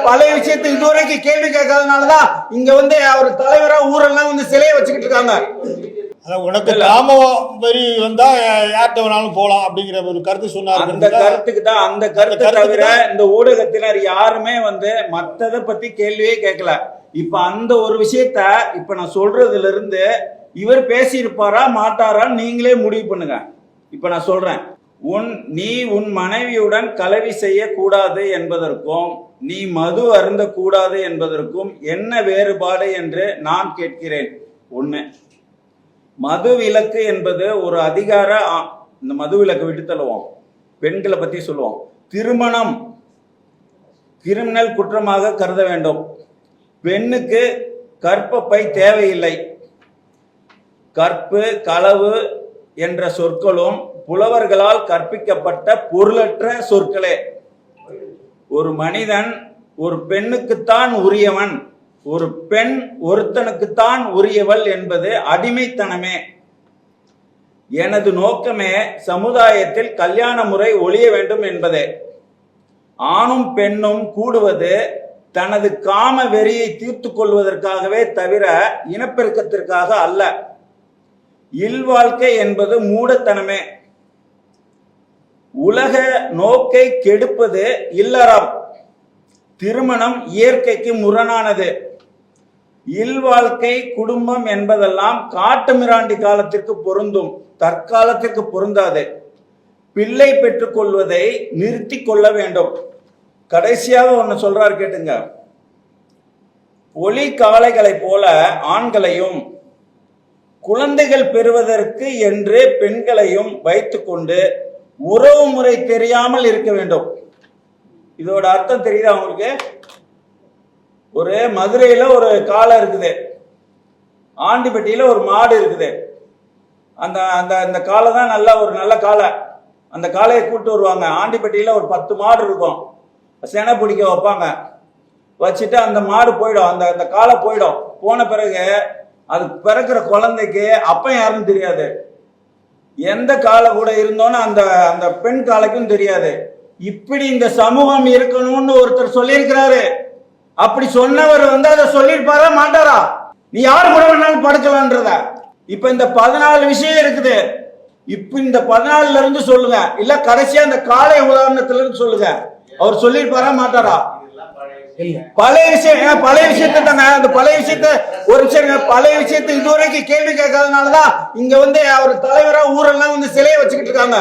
பழைய விஷயத்தை இதுவரைக்கும் கேள்வி கேட்காதனாலதான் இங்க அவர் தலைவரா ஊரெல்லாம் சிலையை வச்சுக்கிட்டு இருக்காங்க. உனக்கு காம வரி வந்தா யார்கிட்ட வேணாலும் போலாம் அப்படிங்கிற ஒரு கருத்து சொன்னார். அந்த கருத்துக்கு தான், அந்த கருத்தை தவிர இந்த ஊடகத்தினர் யாருமே மத்ததை பத்தி கேள்வியே கேட்கல. இப்ப அந்த ஒரு விஷயத்த இப்ப நான் சொல்றதுல இருந்து இவர் பேசியிருப்பாரா மாட்டாரான்னு நீங்களே முடிவு பண்ணுங்க. இப்ப நான் சொல்றேன், நீ உன் மனைவியுடன் கலவி செய்ய கூடாது என்பதற்கும் நீ மது அருந்த கூடாது என்பதற்கும் என்ன வேறுபாடு என்று நான் கேட்கிறேன். ஒண்ணு, மது விலக்கு என்பது ஒரு அதிகார, இந்த மது விலக்கு விட்டு தள்ளுவோம், பெண்களை பத்தி சொல்லுவோம். திருமணம் கிரிமினல் குற்றமாக கருத வேண்டும். பெண்ணுக்கு கற்பப்பை தேவையில்லை. கற்பு களவு என்ற சொற்களும் புலவர்களால் கற்பிக்கப்பட்ட பொருளற்ற சொற்களே. ஒரு மனிதன் ஒரு பெண்ணுக்குத்தான் உரியவன், ஒரு பெண் ஒருத்தனுக்குத்தான் உரியவள் என்பது அடிமைத்தனமே. எனது நோக்கமே சமுதாயத்தில் கல்யாண முறை ஒழிய வேண்டும் என்பதே. ஆணும் பெண்ணும் கூடுவது தனது காம வெறியை தீர்த்து கொள்வதற்காகவே தவிர இனப்பெருக்கத்திற்காக அல்ல. இல்வாழ்க்கை என்பது மூடத்தனமே. உலக நோக்கை கெடுப்பது இல்லறம். திருமணம் இயற்கைக்கு முரணானது. இல்வாழ்க்கை குடும்பம் என்பதெல்லாம் காட்டு மிராண்டி காலத்திற்கு பொருந்தும், தற்காலத்திற்கு பொருந்தாது. பிள்ளை பெற்றுக் கொள்வதை நிறுத்தி கொள்ள வேண்டும். கடைசியாக ஒன்னு சொல்றாரு கேட்டுங்க. ஒளி காளைகளை போல ஆண்களையும் குழந்தைகள் பெறுவதற்கு என்று பெண்களையும் வைத்துக்கொண்டு உறவு முறை தெரியாமல் இருக்க வேண்டும். இதோட அர்த்தம் தெரியுதா உங்களுக்கு? ஒரு மதுரையில ஒரு காளை இருக்குது, ஆண்டிப்பட்டியில ஒரு மாடு இருக்குது. அந்த அந்த அந்த காளை தான் ஒரு நல்ல காளை. அந்த காளையை கூப்பிட்டு வருவாங்க. ஆண்டிப்பட்டியில ஒரு 10 மாடு இருக்கும், செனை பிடிக்க வைப்பாங்க. வச்சுட்டு அந்த மாடு போயிடும், அந்த காளை போயிடும். போன பிறகு அது பிறக்கிற குழந்தைக்கு அப்பன் யாருன்னு தெரியாது, எந்த காளை கூட இருந்தோன்னு அந்த அந்த பெண் காளைக்கும் தெரியாது. இப்படி இந்த சமூகம் இருக்கணும்னு ஒருத்தர் சொல்லியிருக்கிறாரு. அப்படி சொன்னவர் அதை சொல்லியிருப்பாரா மாட்டாரா? நீ யாரு கூட வேணாலும் படைக்கலான்றத. இப்ப இந்த 14 விஷயம் இருக்குது. இப்ப இந்த 14ல இருந்து சொல்லுங்க, இல்ல கடைசியா அந்த காளை உதாரணத்துல இருந்து சொல்லுங்க. அவர் சொல்லியிருப்பாரா மாட்டாரா? பழைய விஷயத்தை தாங்க, அந்த பழைய விஷயத்த ஒரு நிமிஷம், பழைய விஷயத்தை இதுவரைக்கும் கேள்வி கேட்காதனாலதான் இங்க அவர் தலைவரா ஊரெல்லாம் சிலையை வச்சுக்கிட்டு இருக்காங்க.